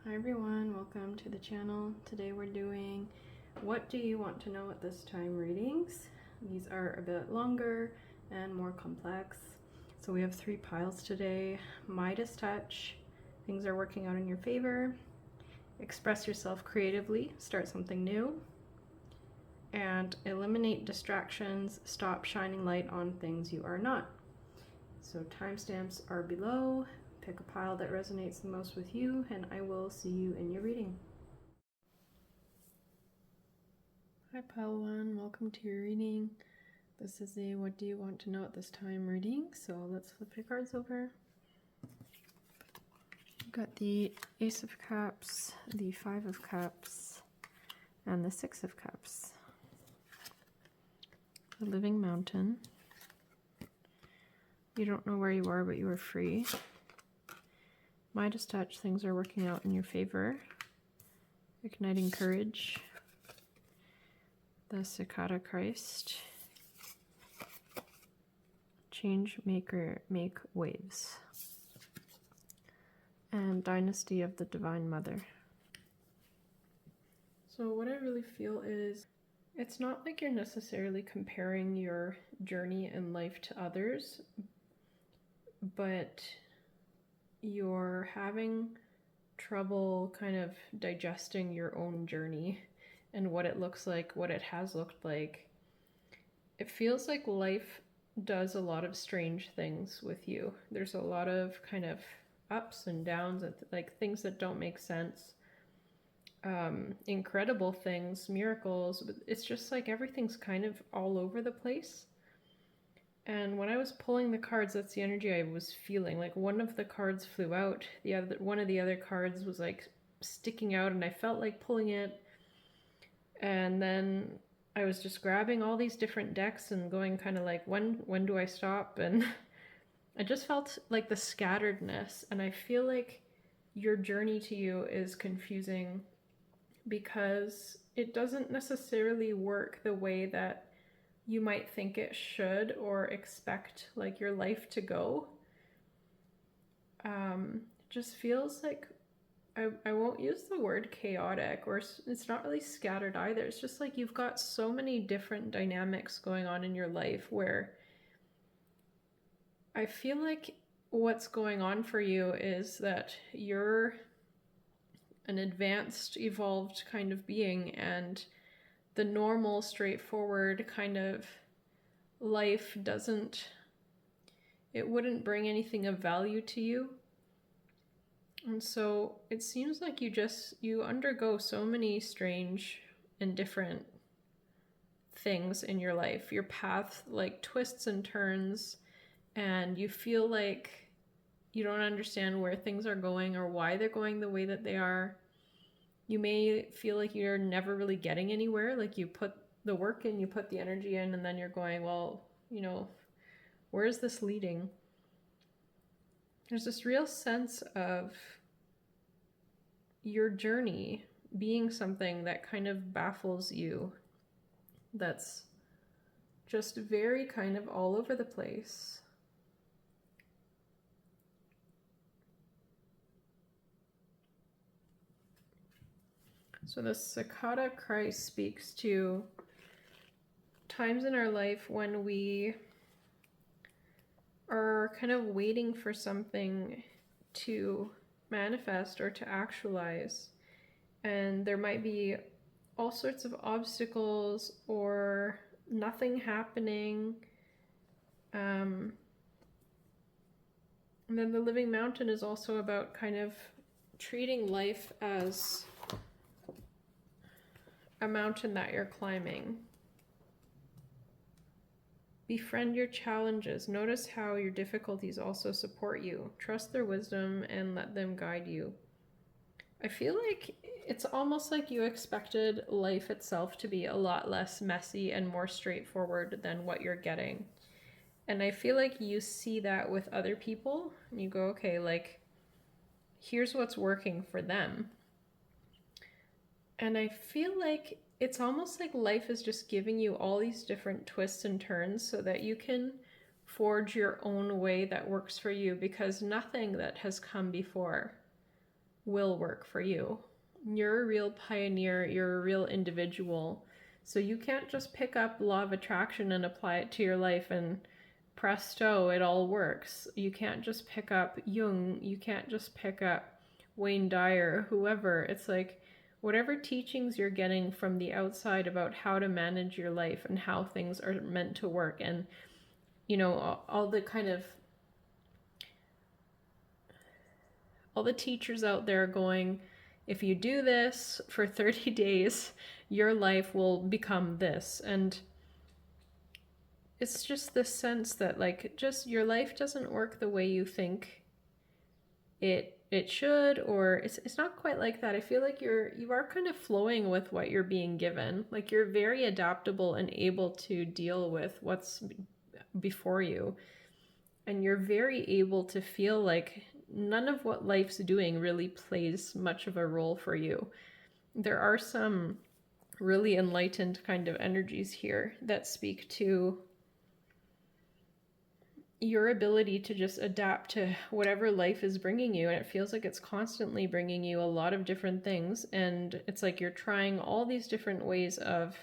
Hi everyone, welcome to the channel. Today we're doing what do you want to know at this time readings. These are a bit longer and more complex. So we have 3 piles today. Midas touch, things are working out in your favor. Express yourself creatively, start something new. And eliminate distractions, stop shining light on things you are not. So timestamps are below. Pick a pile that resonates the most with you, and I will see you in your reading. Hi pile 1, welcome to your reading. This is a what do you want to know at this time reading, so let's flip your cards over. You've got the Ace of Cups, the 5 of Cups, and the 6 of Cups. The Living Mountain. You don't know where you are, but you are free. Midas touch, things are working out in your favor. Igniting courage. The Sakha Christ. Change maker, make waves. And Dynasty of the Divine Mother. So what I really feel is it's not like you're necessarily comparing your journey in life to others, but you're having trouble kind of digesting your own journey and what it looks like, what it has looked like. It feels like life does a lot of strange things with you. There's a lot of kind of ups and downs, like things that don't make sense. Incredible things, miracles. It's just like everything's kind of all over the place. And when I was pulling the cards, that's the energy I was feeling. Like one of the cards flew out, one of the other cards was like sticking out, and I felt like pulling it. And then I was just grabbing all these different decks and going kind of like, when do I stop? And I just felt like the scatteredness, and I feel like your journey to you is confusing because it doesn't necessarily work the way that you might think it should or expect like your life to go. It just feels like I won't use the word chaotic, or it's not really scattered either. It's just like you've got so many different dynamics going on in your life where I feel like what's going on for you is that you're an advanced, evolved kind of being, and the normal, straightforward kind of life wouldn't bring anything of value to you. And so it seems like you undergo so many strange and different things in your life. Your path like twists and turns, and you feel like you don't understand where things are going or why they're going the way that they are. You may feel like you're never really getting anywhere, like you put the work in, you put the energy in, and then you're going, well, where is this leading? There's this real sense of your journey being something that kind of baffles you, that's just very kind of all over the place. So the Sakha Christ speaks to times in our life when we are kind of waiting for something to manifest or to actualize, and there might be all sorts of obstacles or nothing happening. And then the Living Mountain is also about kind of treating life as a mountain that you're climbing. Befriend your challenges. Notice how your difficulties also support you. Trust their wisdom and let them guide you. I feel like it's almost like you expected life itself to be a lot less messy and more straightforward than what you're getting. And I feel like you see that with other people and you go, okay, like, here's what's working for them. And I feel like it's almost like life is just giving you all these different twists and turns so that you can forge your own way that works for you, because nothing that has come before will work for you. You're a real pioneer, you're a real individual. So you can't just pick up law of attraction and apply it to your life and presto, it all works. You can't just pick up Jung, you can't just pick up Wayne Dyer, whoever. It's like whatever teachings you're getting from the outside about how to manage your life and how things are meant to work, and you know, all the kind of all the teachers out there going, if you do this for 30 days, your life will become this. And it's just this sense that like just your life doesn't work the way you think it should, or it's not quite like that. I feel like you are kind of flowing with what you're being given. Like you're very adaptable and able to deal with what's before you. And you're very able to feel like none of what life's doing really plays much of a role for you. There are some really enlightened kind of energies here that speak to your ability to just adapt to whatever life is bringing you. And it feels like it's constantly bringing you a lot of different things. And it's like you're trying all these different ways of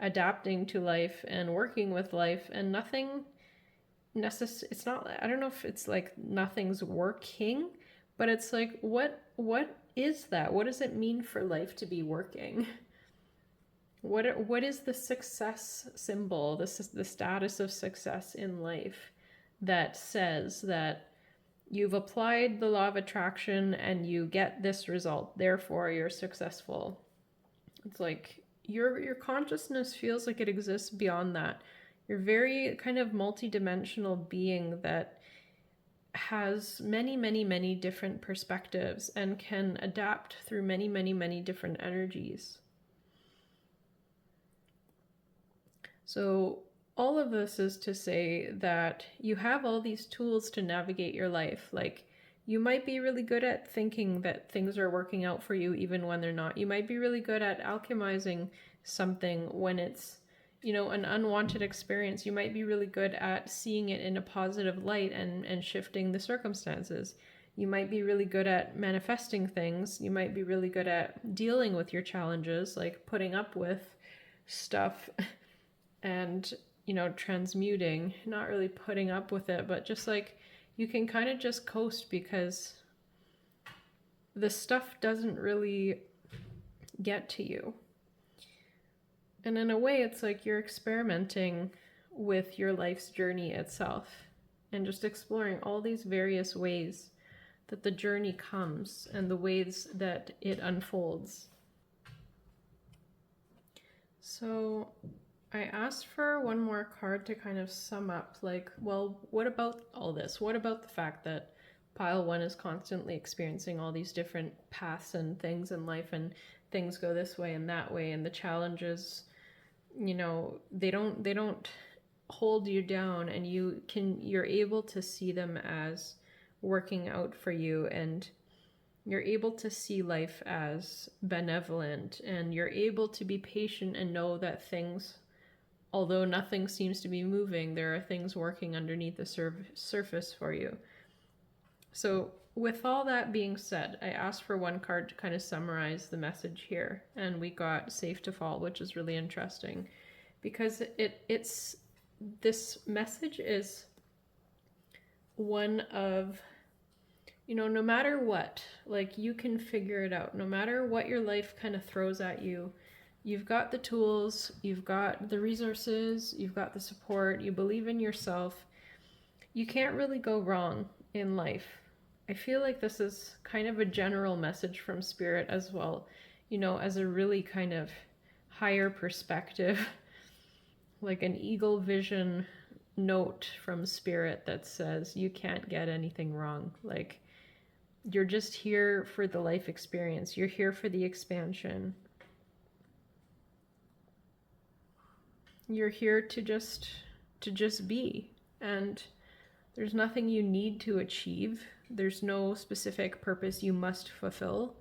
adapting to life and working with life, and nothing it's not, I don't know if it's like nothing's working, but it's like what is that? What does it mean for life to be working? What is the success symbol, the status of success in life that says that you've applied the law of attraction and you get this result, therefore you're successful? It's like your consciousness feels like it exists beyond that. You're very kind of multidimensional being that has many, many, many different perspectives and can adapt through many, many, many different energies. So all of this is to say that you have all these tools to navigate your life. Like you might be really good at thinking that things are working out for you even when they're not. You might be really good at alchemizing something when it's, you know, an unwanted experience. You might be really good at seeing it in a positive light and shifting the circumstances. You might be really good at manifesting things. You might be really good at dealing with your challenges, like putting up with stuff and, you know, transmuting, not really putting up with it, but just like you can kind of just coast because the stuff doesn't really get to you. And in a way, it's like you're experimenting with your life's journey itself and just exploring all these various ways that the journey comes and the ways that it unfolds. So I asked for one more card to kind of sum up, like, well, what about all this? What about the fact that Pile 1 is constantly experiencing all these different paths and things in life, and things go this way and that way, and the challenges, you know, they don't hold you down, and you're able to see them as working out for you, and you're able to see life as benevolent, and you're able to be patient and know that things, although nothing seems to be moving, there are things working underneath the surface for you. So with all that being said, I asked for one card to kind of summarize the message here, and we got Safe to Fall, which is really interesting because it's this message is one of, you know, no matter what, like you can figure it out. No matter what your life kind of throws at you, you've got the tools, you've got the resources, you've got the support, you believe in yourself. You can't really go wrong in life. I feel like this is kind of a general message from Spirit as well, you know, as a really kind of higher perspective, like an eagle vision note from Spirit that says you can't get anything wrong. Like, you're just here for the life experience. You're here for the expansion. You're here to just be. And there's nothing you need to achieve. There's no specific purpose you must fulfill.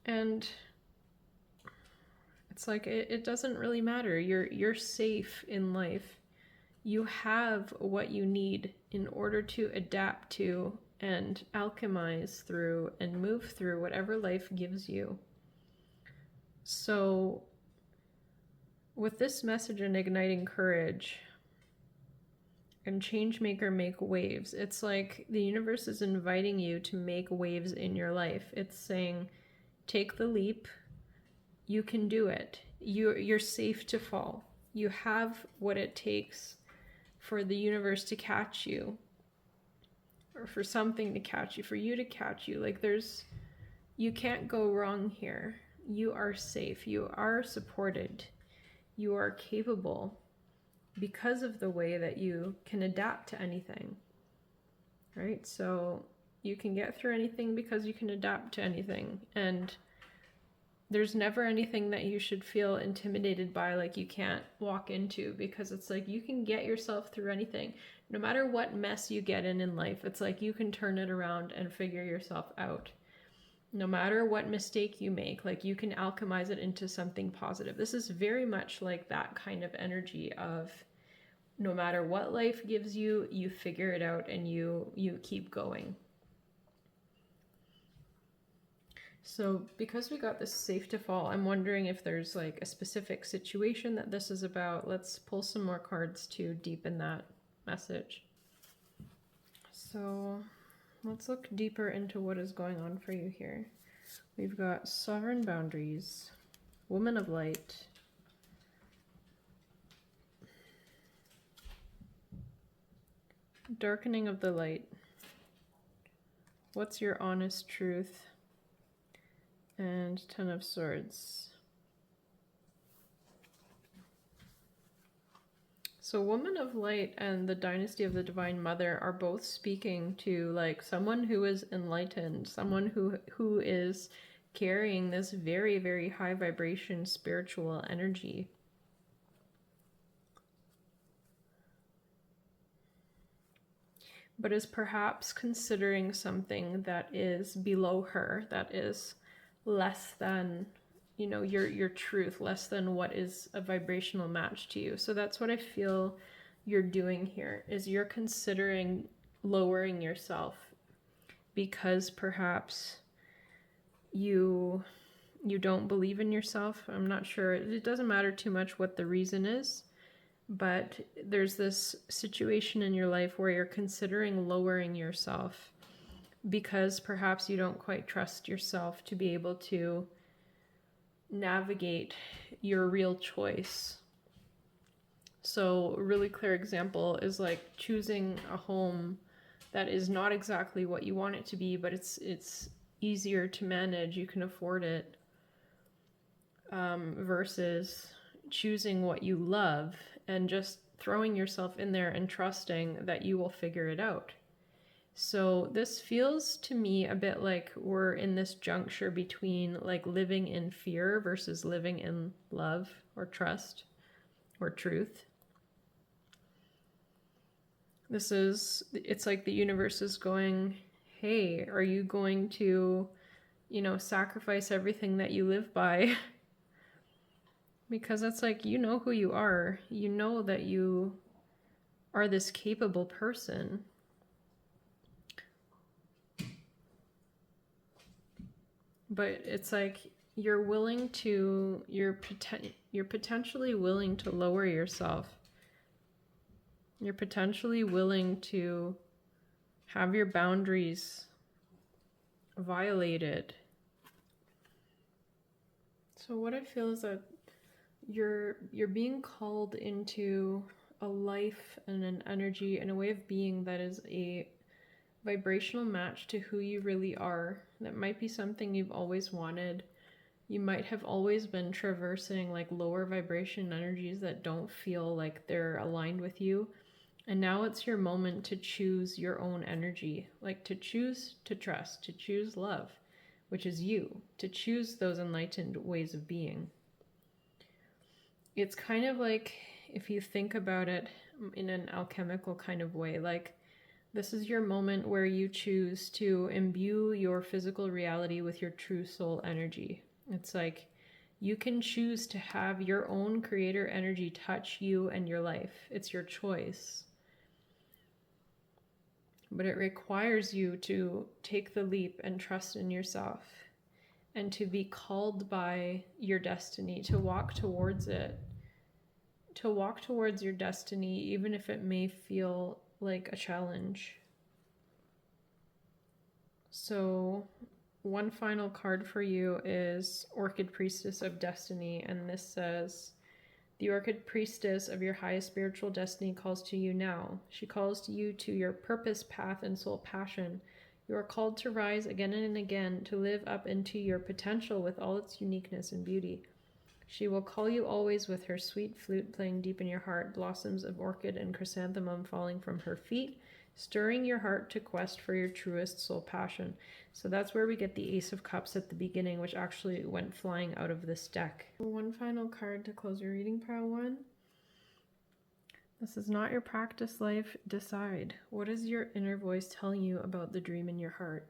And it's like it doesn't really matter. You're safe in life. You have what you need in order to adapt to and alchemize through and move through whatever life gives you. So with this message in igniting courage and Changemaker make waves, it's like the universe is inviting you to make waves in your life. It's saying, take the leap. You can do it. You're safe to fall. You have what it takes for the universe to catch you, or for something to catch you, for you to catch you. Like you can't go wrong here. You are safe. You are supported. You are capable because of the way that you can adapt to anything, right? So you can get through anything because you can adapt to anything. And there's never anything that you should feel intimidated by, like you can't walk into, because it's like you can get yourself through anything. No matter what mess you get in life, it's like you can turn it around and figure yourself out. No matter what mistake you make, like you can alchemize it into something positive. This is very much like that kind of energy of no matter what life gives you, you figure it out and you keep going. So because we got this safe to fall, I'm wondering if there's like a specific situation that this is about. Let's pull some more cards to deepen that message. So let's look deeper into what is going on for you here. We've got sovereign boundaries, woman of light, darkening of the light, what's your honest truth, and 10 of swords. So woman of light and the dynasty of the divine mother are both speaking to like someone who is enlightened, someone who is carrying this very, very high vibration spiritual energy. But is perhaps considering something that is below her, that is less than, you know, your truth, less than what is a vibrational match to you. So that's what I feel you're doing here, is you're considering lowering yourself because perhaps you don't believe in yourself. I'm not sure. It doesn't matter too much what the reason is, but there's this situation in your life where you're considering lowering yourself because perhaps you don't quite trust yourself to be able to navigate your real choice. So a really clear example is like choosing a home that is not exactly what you want it to be, but it's easier to manage, you can afford it, versus choosing what you love and just throwing yourself in there and trusting that you will figure it out. So this feels to me a bit like we're in this juncture between like living in fear versus living in love or trust or truth. It's like the universe is going, hey, are you going to, you know, sacrifice everything that you live by? Because it's like, you know who you are. You know that you are this capable person. But it's like you're potentially willing to lower yourself. You're potentially willing to have your boundaries violated. So what I feel is that you're being called into a life and an energy and a way of being that is a vibrational match to who you really are. That might be something you've always wanted. You might have always been traversing like lower vibration energies that don't feel like they're aligned with you. And now it's your moment to choose your own energy, like to choose to trust, to choose love, which is you, to choose those enlightened ways of being. It's kind of like, if you think about it in an alchemical kind of way, like this is your moment where you choose to imbue your physical reality with your true soul energy. It's like you can choose to have your own creator energy touch you and your life. It's your choice. but it requires you to take the leap and trust in yourself and to be called by your destiny, to walk towards it, to walk towards your destiny, even if it may feel like a challenge. So one final card for you is Orchid Priestess of Destiny, and this says, the Orchid Priestess of your highest spiritual destiny calls to you now. She calls to you to your purpose, path, and soul passion. You are called to rise again and again, to live up into your potential with all its uniqueness and beauty. She will call you always with her sweet flute playing deep in your heart, blossoms of orchid and chrysanthemum falling from her feet, stirring your heart to quest for your truest soul passion. So that's where we get the Ace of Cups at the beginning, which actually went flying out of this deck. One final card to close your reading, pile one. This is not your practice life. Decide. What is your inner voice telling you about the dream in your heart?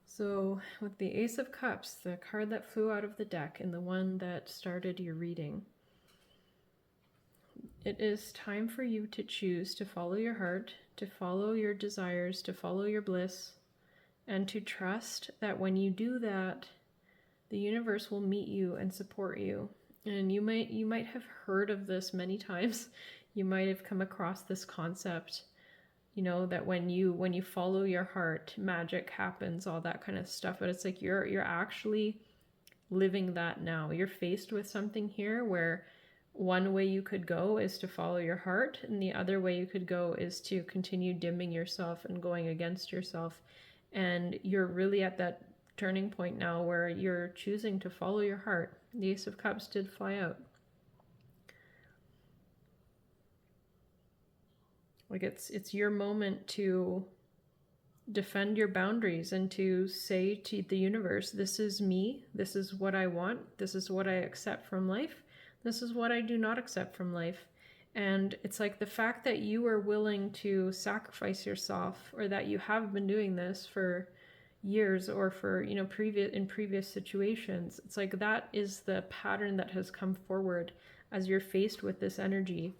So with the Ace of Cups, the card that flew out of the deck and the one that started your reading, it is time for you to choose to follow your heart, to follow your desires, to follow your bliss, and to trust that when you do that, the universe will meet you and support you. And you might have heard of this many times. You might have come across this concept, you know, that when you follow your heart, magic happens, all that kind of stuff. But it's like you're actually living that now. You're faced with something here where one way you could go is to follow your heart, and the other way you could go is to continue dimming yourself and going against yourself. And you're really at that turning point now where you're choosing to follow your heart. The Ace of Cups did fly out. Like it's your moment to defend your boundaries and to say to the universe, this is me, this is what I want, this is what I accept from life, this is what I do not accept from life. And it's like the fact that you are willing to sacrifice yourself, or that you have been doing this for years, or for, you know, previous situations. It's like that is the pattern that has come forward as you're faced with this energy.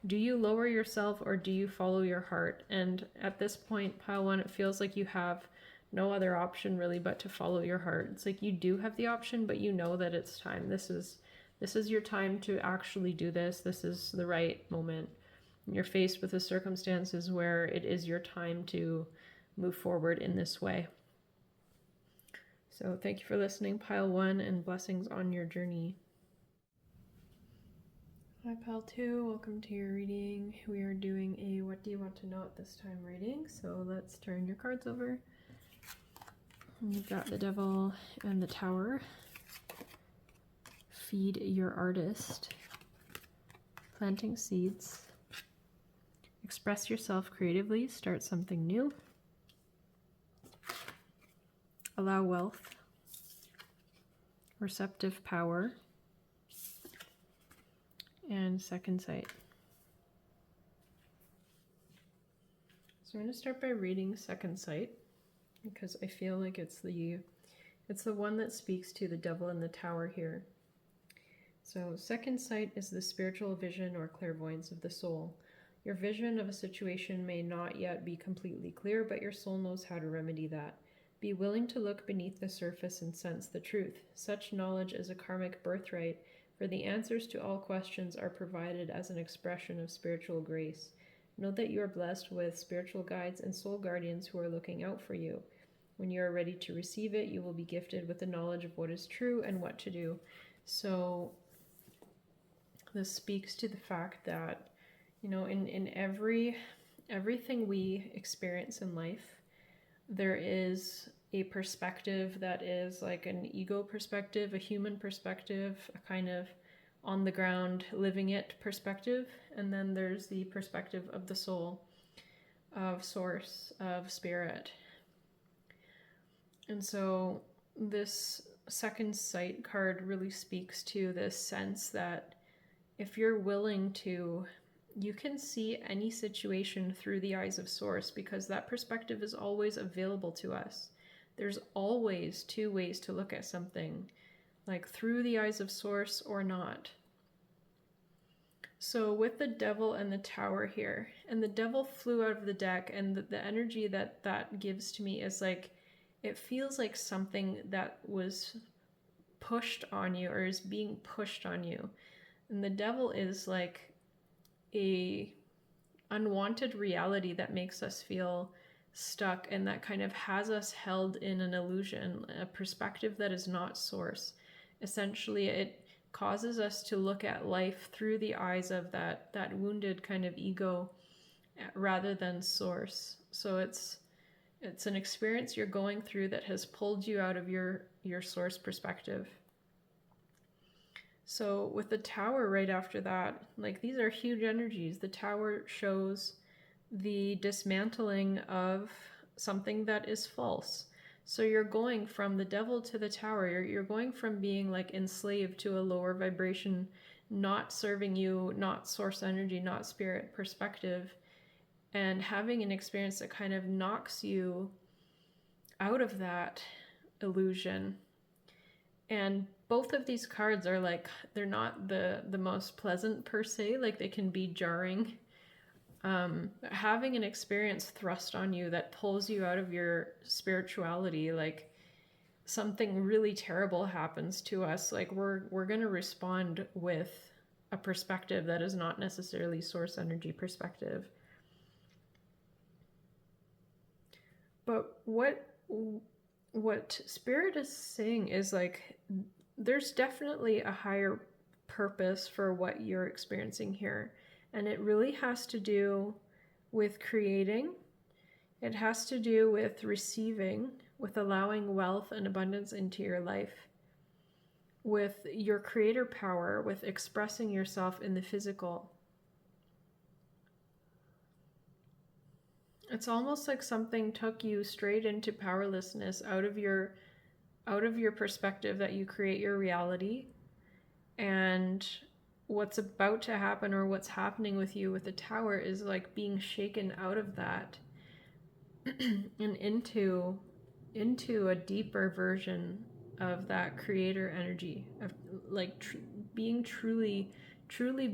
Do you lower yourself or do you follow your heart? And at this point, pile one, it feels like you have no other option really but to follow your heart. It's like you do have the option, but you know that it's time. This is your time to actually do this. This is the right moment. You're faced with the circumstances where it is your time to move forward in this way. So thank you for listening, pile one, and blessings on your journey. Hi, pile two. Welcome to your reading. We are doing a what do you want to know at this time reading. So let's turn your cards over. You've got the Devil and the Tower. Feed your artist. Planting seeds. Express yourself creatively. Start something new. Allow wealth. Receptive power. And second sight. So I'm going to start by reading second sight, because I feel like it's the one that speaks to the Devil in the Tower here. So second sight is the spiritual vision or clairvoyance of the soul. Your vision of a situation may not yet be completely clear, but your soul knows how to remedy that. Be willing to look beneath the surface and sense the truth. Such knowledge is a karmic birthright, for the answers to all questions are provided as an expression of spiritual grace. Know that you are blessed with spiritual guides and soul guardians who are looking out for you. When you are ready to receive it, you will be gifted with the knowledge of what is true and what to do. So this speaks to the fact that, you know, in everything we experience in life, there is a perspective that is like an ego perspective, a human perspective, a kind of on the ground living it perspective, and then there's the perspective of the soul, of source, of spirit. And so this second sight card really speaks to this sense that if you're willing to, you can see any situation through the eyes of source, because that perspective is always available to us. There's always two ways to look at something, like through the eyes of source or not. So with the devil and the tower here, and the devil flew out of the deck, and the energy that gives to me is like, it feels like something that was pushed on you or is being pushed on you. And the devil is like a unwanted reality that makes us feel stuck and that kind of has us held in an illusion, a perspective that is not source. Essentially, it causes us to look at life through the eyes of that wounded kind of ego rather than source. So it's an experience you're going through that has pulled you out of your source perspective. So with the tower right after that, like, these are huge energies. The tower shows the dismantling of something that is false. So you're going from the devil to the tower. You're going from being like enslaved to a lower vibration, not serving you, not source energy, not spirit perspective, and having an experience that kind of knocks you out of that illusion. And both of these cards are like, they're not the most pleasant per se, like they can be jarring. Having an experience thrust on you that pulls you out of your spirituality, like something really terrible happens to us, like we're going to respond with a perspective that is not necessarily source energy perspective. But what spirit is saying is like, there's definitely a higher purpose for what you're experiencing here. And it really has to do with creating. It has to do with receiving, with allowing wealth and abundance into your life, with your creator power, with expressing yourself in the physical. It's almost like something took you straight into powerlessness, out of your perspective that you create your reality. And what's about to happen, or what's happening with you with the tower, is like being shaken out of that and into a deeper version of that creator energy, of like being truly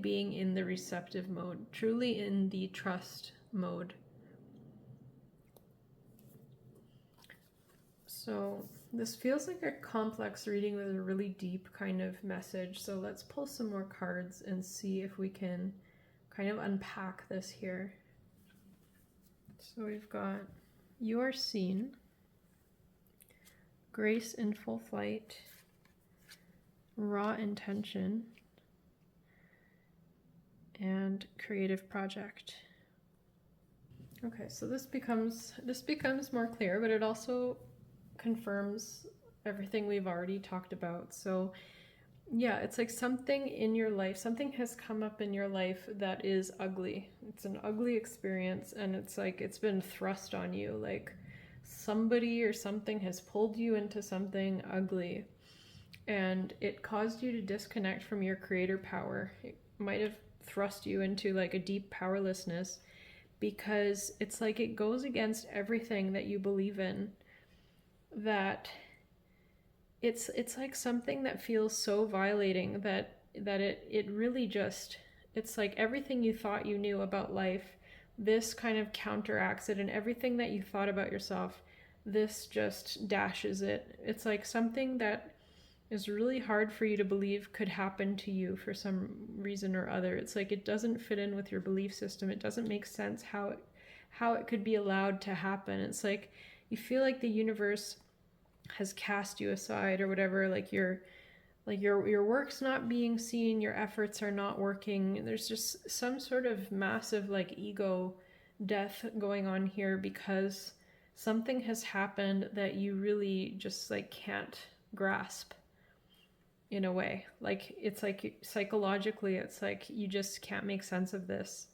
being in the receptive mode, truly in the trust mode. So this feels like a complex reading with a really deep kind of message. So let's pull some more cards and see if we can kind of unpack this here. So we've got You Are Seen, Grace in Full Flight, Raw Intention, and Creative Project. Okay, so this becomes more clear, but it also confirms everything we've already talked about. So yeah, it's like something in your life, something has come up in your life that is ugly. It's an ugly experience, and it's like it's been thrust on you, like somebody or something has pulled you into something ugly, and it caused you to disconnect from your creator power. It might have thrust you into like a deep powerlessness, because it's like it goes against everything that you believe in, that it's like something that feels so violating that it really just, it's like everything you thought you knew about life, this kind of counteracts it, and everything that you thought about yourself, this just dashes it. It's like something that is really hard for you to believe could happen to you for some reason or other. It's like it doesn't fit in with your belief system. It doesn't make sense how it could be allowed to happen. It's like you feel like the universe has cast you aside or whatever, like your work's not being seen, your efforts are not working. There's just some sort of massive like ego death going on here, because something has happened that you really just like can't grasp in a way. Like it's like psychologically, it's like you just can't make sense of this,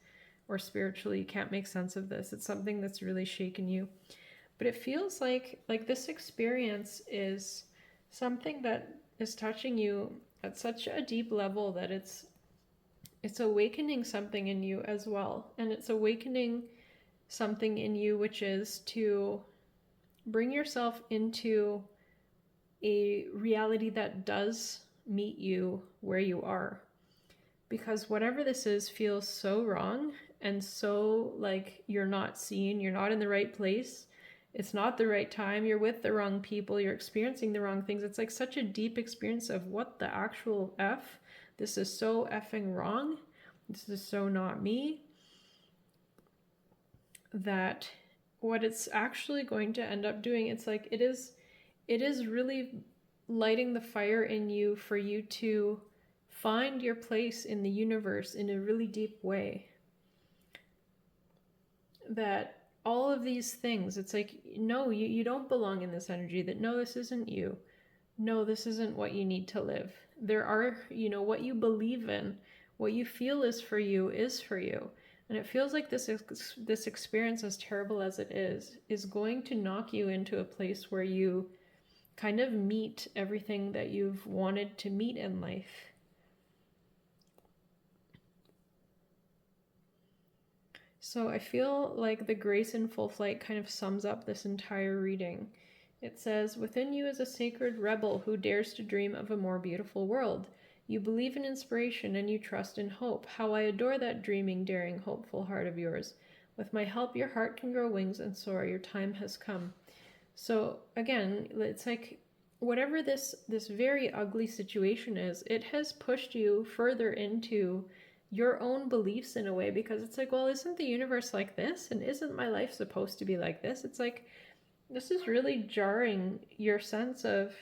or spiritually you can't make sense of this. It's something that's really shaken you. But it feels like this experience is something that is touching you at such a deep level that it's awakening something in you as well. And it's awakening something in you, which is to bring yourself into a reality that does meet you where you are. because whatever this is feels so wrong and so like you're not seen, you're not in the right place. It's not the right time. You're with the wrong people. You're experiencing the wrong things. It's like such a deep experience of what the actual F. This is so effing wrong. This is so not me. That what it's actually going to end up doing, it's like it is really lighting the fire in you for you to find your place in the universe in a really deep way. That all of these things, it's like, no, you don't belong in this energy. That no, this isn't you. No, this isn't what you need to live. There are, what you believe in, what you feel is for you is for you. And it feels like this experience, as terrible as it is going to knock you into a place where you kind of meet everything that you've wanted to meet in life. So I feel like the Grace in Full Flight kind of sums up this entire reading. It says, within you is a sacred rebel who dares to dream of a more beautiful world. You believe in inspiration and you trust in hope. How I adore that dreaming, daring, hopeful heart of yours. With my help, your heart can grow wings and soar. Your time has come. So again, it's like whatever this very ugly situation is, it has pushed you further into your own beliefs in a way, because it's like, well, isn't the universe like this? And isn't my life supposed to be like this? It's like, this is really jarring your sense of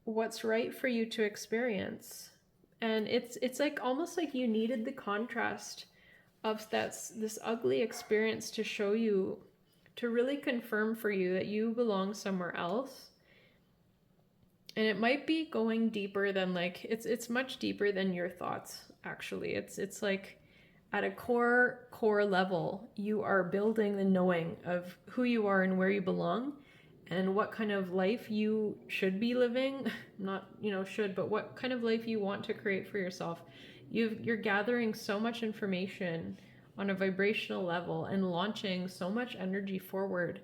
what's right for you to experience. And it's like almost like you needed the contrast of this ugly experience to show you, to really confirm for you that you belong somewhere else. And it might be going deeper than like, it's much deeper than your thoughts, actually. It's like at a core level, you are building the knowing of who you are and where you belong and what kind of life you should be living. Not, should, but what kind of life you want to create for yourself. You're gathering so much information on a vibrational level and launching so much energy forward.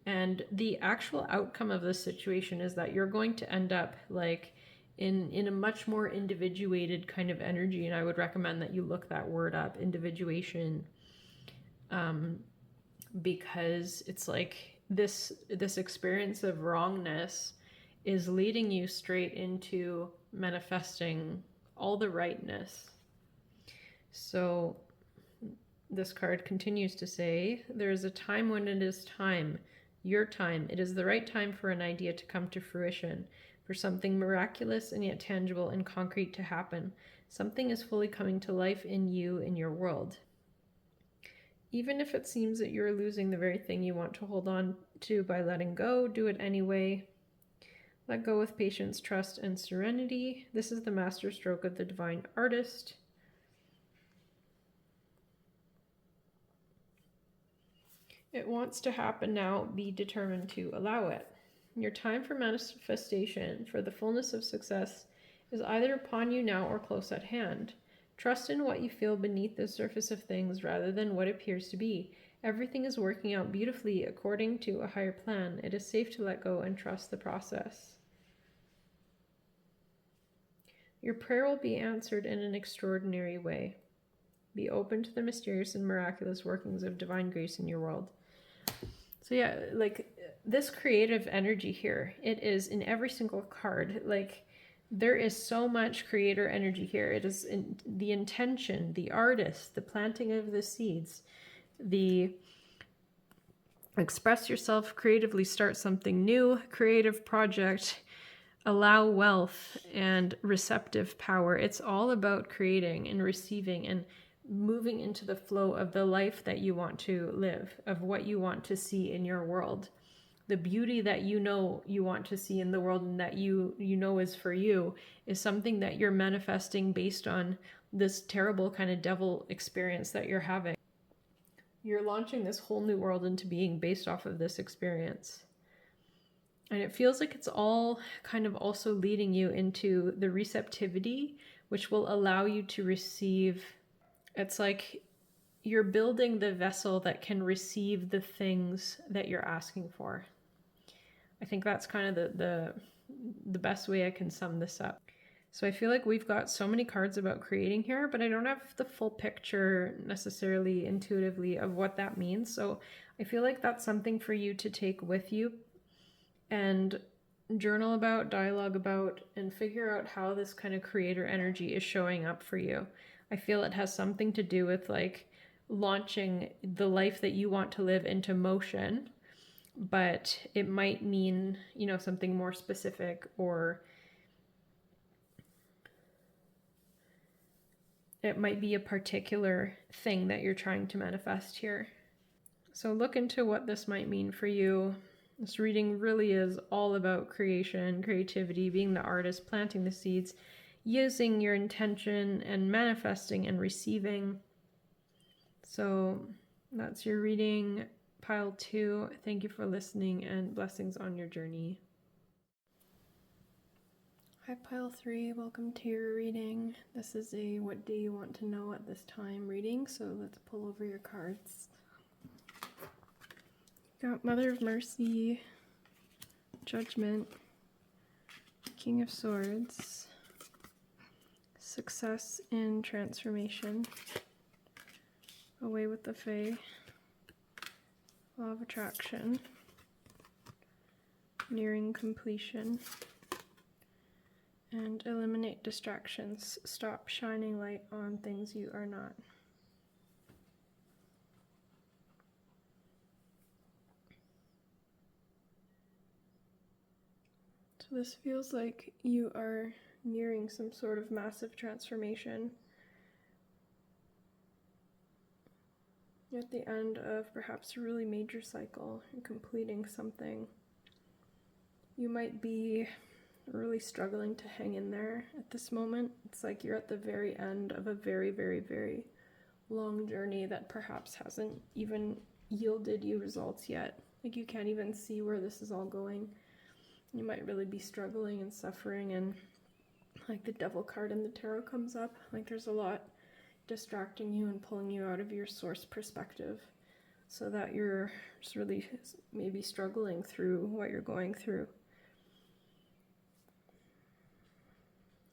And the actual outcome of this situation is that you're going to end up like in a much more individuated kind of energy. And I would recommend that you look that word up, individuation, because it's like this experience of wrongness is leading you straight into manifesting all the rightness. So this card continues to say, there is a time when it is time. Your time. It is the right time for an idea to come to fruition, for something miraculous and yet tangible and concrete to happen. Something is fully coming to life in you, in your world. Even if it seems that you're losing the very thing you want to hold on to by letting go, do it anyway. Let go with patience, trust, and serenity. This is the master stroke of the divine artist. It wants to happen now. Be determined to allow it. Your time for manifestation, for the fullness of success, is either upon you now or close at hand. Trust in what you feel beneath the surface of things rather than what appears to be. Everything is working out beautifully according to a higher plan. It is safe to let go and trust the process. Your prayer will be answered in an extraordinary way. Be open to the mysterious and miraculous workings of divine grace in your world. So yeah, like this creative energy here, it is in every single card. Like there is so much creator energy here. It is in the intention, the artist, the planting of the seeds, the express yourself creatively, start something new, creative project, allow wealth and receptive power. It's all about creating and receiving and moving into the flow of the life that you want to live, of what you want to see in your world. The beauty that you want to see in the world and that you know is for you is something that you're manifesting based on this terrible kind of devil experience that you're having. You're launching this whole new world into being based off of this experience. And it feels like it's all kind of also leading you into the receptivity, which will allow you to receive. It's like you're building the vessel that can receive the things that you're asking for. I think that's kind of the best way I can sum this up. So I feel like we've got so many cards about creating here, but I don't have the full picture necessarily intuitively of what that means. So I feel like that's something for you to take with you and journal about, dialogue about, and figure out how this kind of creator energy is showing up for you. I feel it has something to do with like launching the life that you want to live into motion, but it might mean, you know, something more specific, or it might be a particular thing that you're trying to manifest here. So look into what this might mean for you. This reading really is all about creation, creativity, being the artist, planting the seeds, using your intention, and manifesting and receiving. So that's your reading, pile 2. Thank you for listening, and blessings on your journey. Hi, pile 3. Welcome to your reading. This is a what do you want to know at this time reading, so let's pull over your cards. Got Mother of Mercy, Judgment, King of Swords, Success in Transformation, Away with the Fae, Law of Attraction, Nearing Completion, and Eliminate Distractions. Stop shining light on things you are not. So this feels like you are nearing some sort of massive transformation. You're at the end of perhaps a really major cycle and completing something. You might be really struggling to hang in there at this moment. It's like you're at the very end of a very, very, very long journey that perhaps hasn't even yielded you results yet. Like you can't even see where this is all going. You might really be struggling and suffering, and like the Devil card in the tarot comes up, like there's a lot distracting you and pulling you out of your source perspective, so that you're just really maybe struggling through what you're going through.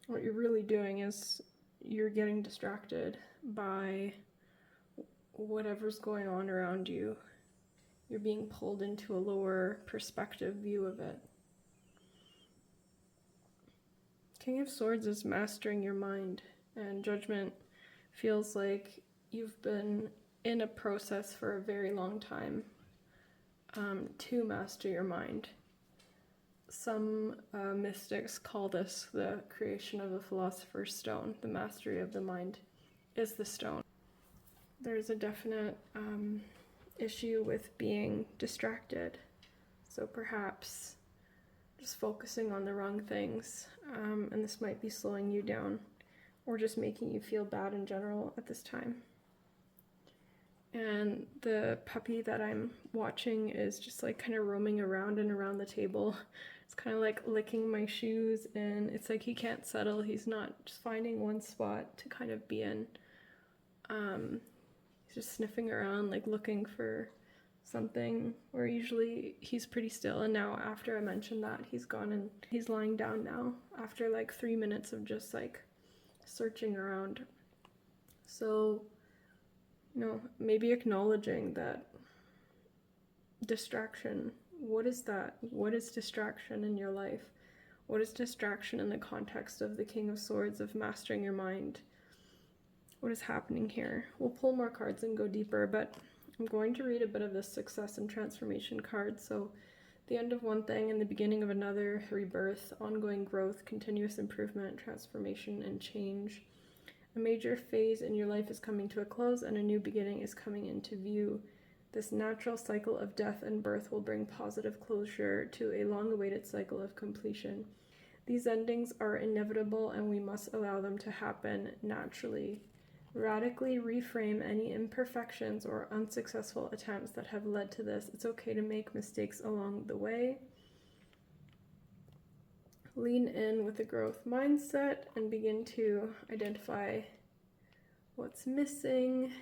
What you're really doing is you're getting distracted by whatever's going on around you. You're being pulled into a lower perspective view of it. King of Swords is mastering your mind, and Judgment feels like you've been in a process for a very long time to master your mind. Some mystics call this the creation of the Philosopher's Stone. The mastery of the mind is the stone. There's a definite issue with being distracted, so perhaps just focusing on the wrong things, and this might be slowing you down or just making you feel bad in general at this time. And the puppy that I'm watching is just like kind of roaming around and around the table. It's kind of like licking my shoes, and it's like he can't settle. He's not just finding one spot to kind of be in. He's just sniffing around, like looking for something, where usually he's pretty still, and now after I mentioned that, he's gone and he's lying down now after like 3 minutes of just like searching around. So, you know, maybe acknowledging that distraction. What is that? What is distraction in your life? What is distraction in the context of the King of Swords, of mastering your mind? What is happening here? We'll pull more cards and go deeper, but I'm going to read a bit of this Success and Transformation card. So the end of one thing and the beginning of another, rebirth, ongoing growth, continuous improvement, transformation, and change. A major phase in your life is coming to a close, and a new beginning is coming into view. This natural cycle of death and birth will bring positive closure to a long-awaited cycle of completion. These endings are inevitable, and we must allow them to happen naturally. Radically reframe any imperfections or unsuccessful attempts that have led to this. It's okay to make mistakes along the way. Lean in with a growth mindset and begin to identify what's missing.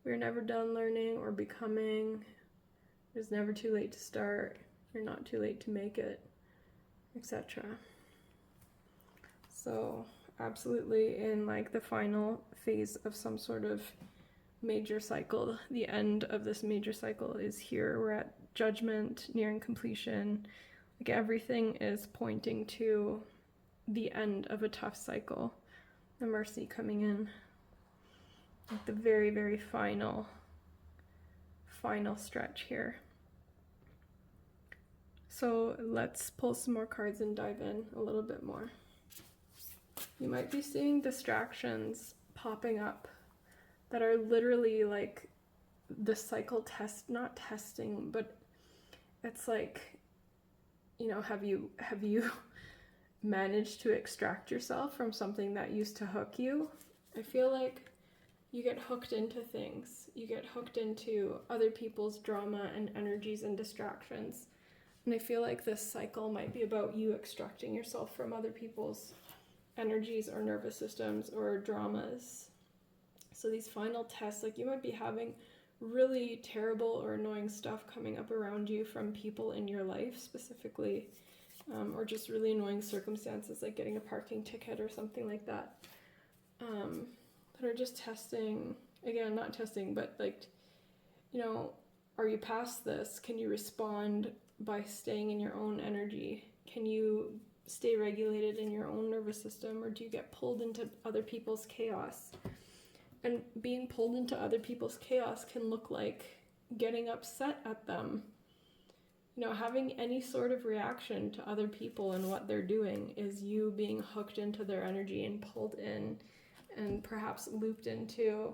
We're never done learning or becoming. It's never too late to start. You're not too late to make it, etc. So absolutely in like the final phase of some sort of major cycle. The end of this major cycle is here. We're at judgment, nearing completion. Like everything is pointing to the end of a tough cycle. The mercy coming in. Like the very, very final stretch here. So let's pull some more cards and dive in a little bit more. You might be seeing distractions popping up that are literally like the cycle test, not testing, but it's like, you know, have you managed to extract yourself from something that used to hook you? I feel like you get hooked into things. You get hooked into other people's drama and energies and distractions. And I feel like this cycle might be about you extracting yourself from other people's energies or nervous systems or dramas. So these final tests, like you might be having really terrible or annoying stuff coming up around you from people in your life specifically, or just really annoying circumstances like getting a parking ticket or something like that, that are just testing, again, not testing, but like, you know, are you past this? Can you respond by staying in your own energy? Can you stay regulated in your own nervous system, or do you get pulled into other people's chaos? And being pulled into other people's chaos can look like getting upset at them. You know, having any sort of reaction to other people and what they're doing is you being hooked into their energy and pulled in and perhaps looped into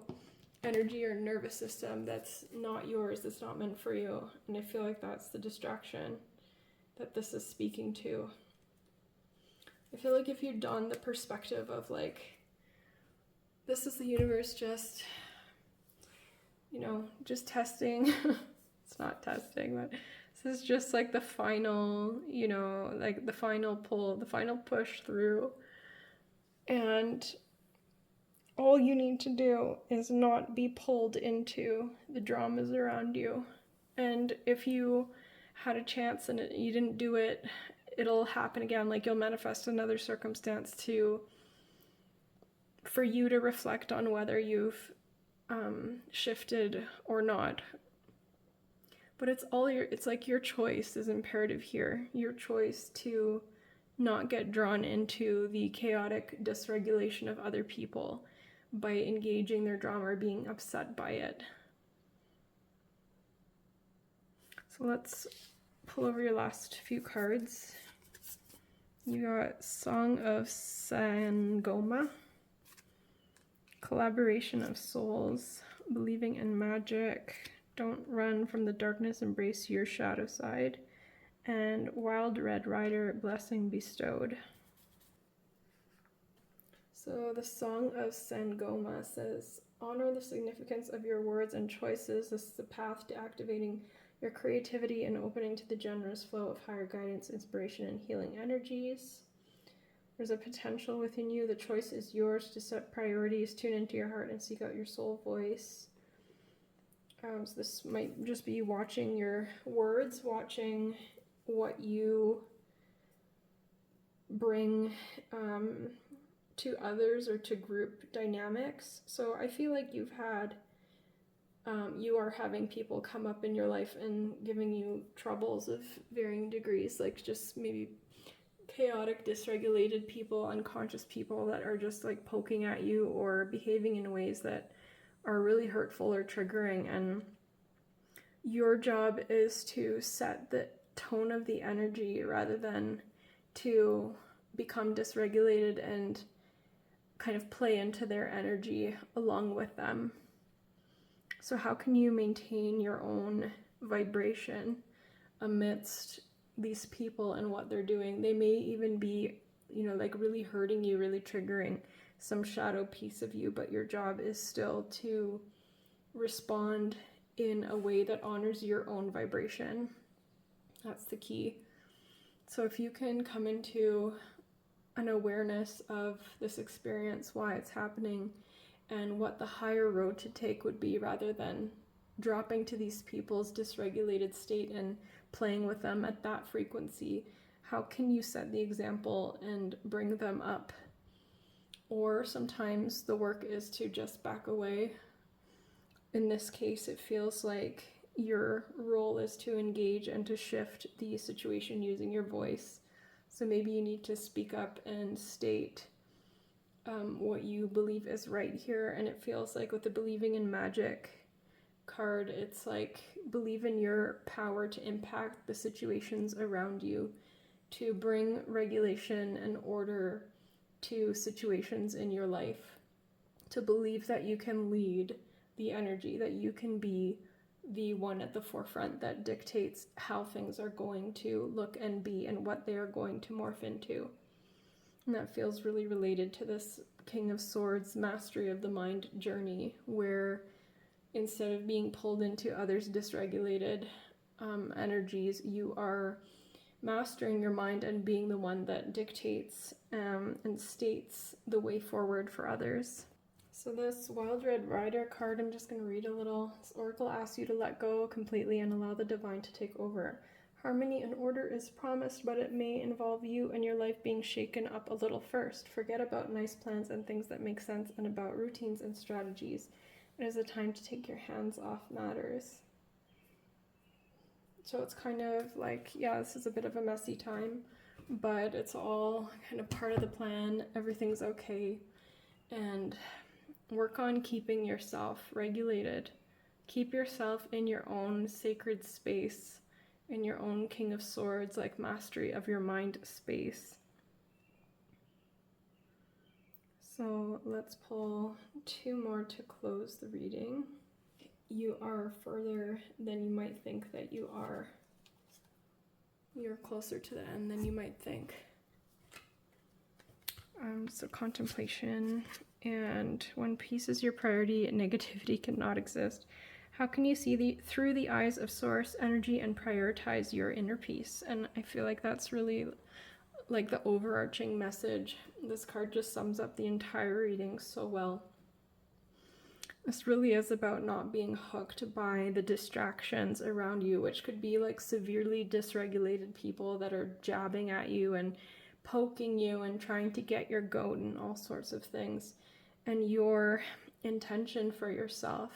energy or nervous system that's not yours, that's not meant for you. And I feel like that's the distraction that this is speaking to. I feel like if you don the perspective of like, this is the universe just, you know, just testing. It's not testing, but this is just like the final, you know, like the final pull, the final push through. And all you need to do is not be pulled into the dramas around you. And if you had a chance and you didn't do it, it'll happen again. Like you'll manifest another circumstance for you to reflect on whether you've shifted or not. But it's like your choice is imperative here. Your choice to not get drawn into the chaotic dysregulation of other people by engaging their drama or being upset by it. So let's pull over your last few cards. You got Song of Sangoma, Collaboration of Souls, Believing in Magic, Don't Run from the Darkness, Embrace Your Shadow Side, and Wild Red Rider, Blessing Bestowed. So the Song of Sangoma says, honor the significance of your words and choices. This is the path to activating your creativity and opening to the generous flow of higher guidance, inspiration, and healing energies. There's a potential within you. The choice is yours to set priorities, tune into your heart, and seek out your soul voice. So this might just be watching your words, watching what you bring to others or to group dynamics. So I feel like you are having people come up in your life and giving you troubles of varying degrees, like just maybe chaotic, dysregulated people, unconscious people that are just like poking at you or behaving in ways that are really hurtful or triggering. And your job is to set the tone of the energy rather than to become dysregulated and kind of play into their energy along with them. So how can you maintain your own vibration amidst these people and what they're doing? They may even be, you know, like really hurting you, really triggering some shadow piece of you, but your job is still to respond in a way that honors your own vibration. That's the key. So if you can come into an awareness of this experience, why it's happening, and what the higher road to take would be rather than dropping to these people's dysregulated state and playing with them at that frequency, how can you set the example and bring them up or sometimes the work is to just back away. In this case, it feels like your role is to engage and to shift the situation using your voice. So maybe you need to speak up and state what you believe is right here. And it feels like with the believing in magic card, it's like believe in your power to impact the situations around you, to bring regulation and order to situations in your life, to believe that you can lead the energy, that you can be the one at the forefront that dictates how things are going to look and be and what they are going to morph into. And that feels really related to this King of Swords mastery of the mind journey, where instead of being pulled into others' dysregulated energies, you are mastering your mind and being the one that dictates and states the way forward for others. So this Wild Red Rider card, I'm just going to read a little. This oracle asks you to let go completely and allow the divine to take over. Harmony and order is promised, but it may involve you and your life being shaken up a little first. Forget about nice plans and things that make sense and about routines and strategies. It is a time to take your hands off matters. So it's kind of like, yeah, this is a bit of a messy time, but it's all kind of part of the plan. Everything's okay. And work on keeping yourself regulated. Keep yourself in your own sacred space, in your own King of Swords, like mastery of your mind space. So let's pull two more to close the reading. You are further than you might think that you are. You're closer to the end than you might think. So contemplation, and when peace is your priority, negativity cannot exist. How can you see through the eyes of source energy and prioritize your inner peace? And I feel like that's really like the overarching message. This card just sums up the entire reading so well. This really is about not being hooked by the distractions around you, which could be like severely dysregulated people that are jabbing at you and poking you and trying to get your goat and all sorts of things. And your intention for yourself,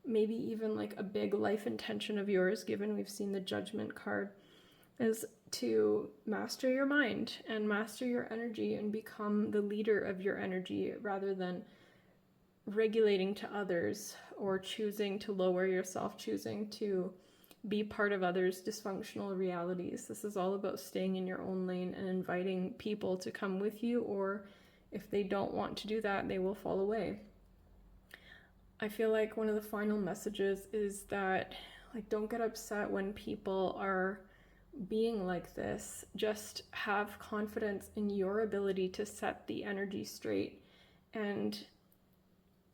maybe even like a big life intention of yours, given we've seen the Judgment card, is to master your mind and master your energy and become the leader of your energy rather than regulating to others or choosing to lower yourself, choosing to be part of others' dysfunctional realities. This is all about staying in your own lane and inviting people to come with you, or if they don't want to do that, they will fall away. I feel like one of the final messages is that, like, don't get upset when people are being like this. Just have confidence in your ability to set the energy straight and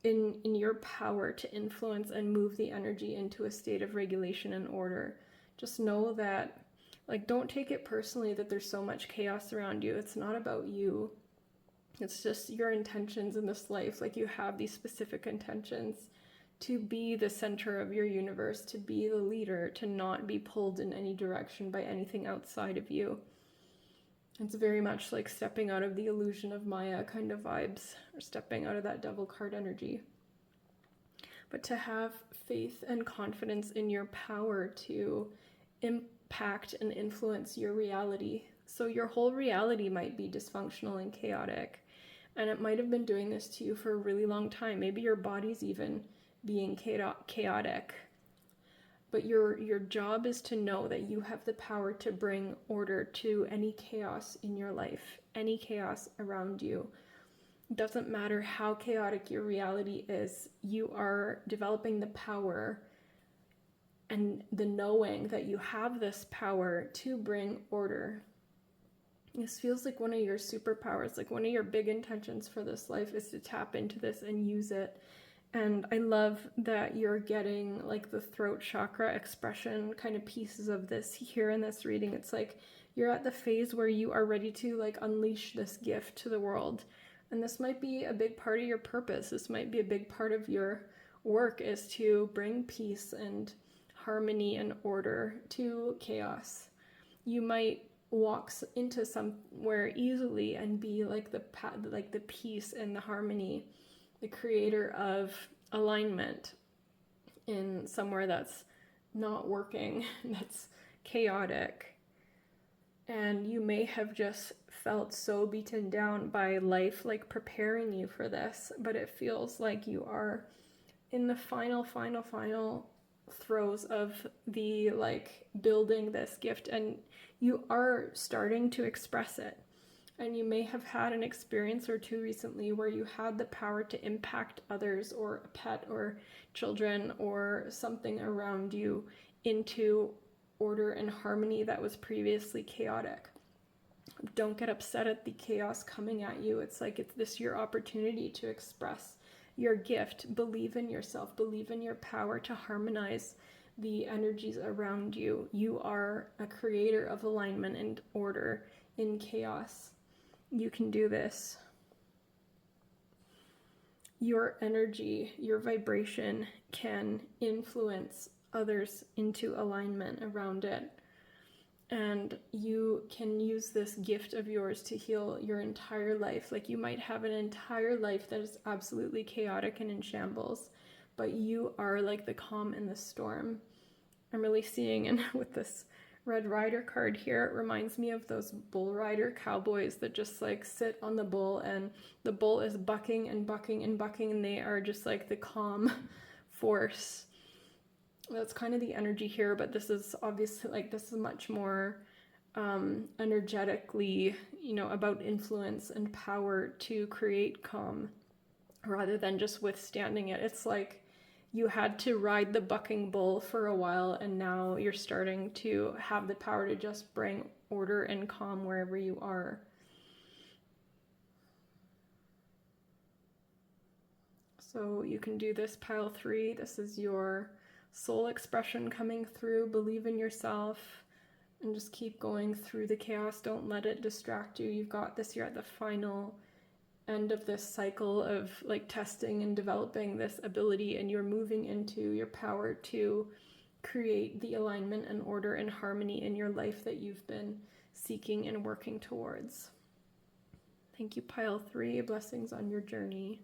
in your power to influence and move the energy into a state of regulation and order. Just know that, like, don't take it personally that there's so much chaos around you. It's not about you. It's just your intentions in this life. Like, you have these specific intentions to be the center of your universe, to be the leader, to not be pulled in any direction by anything outside of you. It's very much like stepping out of the illusion of Maya kind of vibes, or stepping out of that devil card energy. But to have faith and confidence in your power to impact and influence your reality. So your whole reality might be dysfunctional and chaotic, and it might have been doing this to you for a really long time. Maybe your body's even being chaotic. But your job is to know that you have the power to bring order to any chaos in your life, any chaos around you. It doesn't matter how chaotic your reality is, you are developing the power and the knowing that you have this power to bring order. This feels like one of your superpowers, like one of your big intentions for this life is to tap into this and use it. And I love that you're getting like the throat chakra expression kind of pieces of this here in this reading. It's like you're at the phase where you are ready to like unleash this gift to the world. And this might be a big part of your purpose. This might be a big part of your work, is to bring peace and harmony and order to chaos. You might walks into somewhere easily and be like the peace and the harmony, the creator of alignment in somewhere that's not working, that's chaotic. And you may have just felt so beaten down by life, like preparing you for this, but it feels like you are in the final throes of the like building this gift, and you are starting to express it. And you may have had an experience or two recently where you had the power to impact others or a pet or children or something around you into order and harmony that was previously chaotic. Don't get upset at the chaos coming at you. It's like it's this your opportunity to express your gift. Believe in yourself. Believe in your power to harmonize the energies around you. You are a creator of alignment and order in chaos. You can do this. Your energy, your vibration can influence others into alignment around it. And you can use this gift of yours to heal your entire life. Like you might have an entire life that is absolutely chaotic and in shambles, but you are like the calm in the storm. I'm really seeing, and with this Red Rider card here, it reminds me of those bull rider cowboys that just like sit on the bull, and the bull is bucking and bucking and bucking, and they are just like the calm force. That's kind of the energy here, but this is obviously like this is much more energetically, about influence and power to create calm rather than just withstanding it. It's like you had to ride the bucking bull for a while, and now you're starting to have the power to just bring order and calm wherever you are. So you can do this pile 3. This is your soul expression coming through. Believe in yourself and just keep going through the chaos. Don't let it distract you. You've got this. You're at the final end of this cycle of like testing and developing this ability, and you're moving into your power to create the alignment and order and harmony in your life that you've been seeking and working towards. Thank you, pile 3. Blessings on your journey.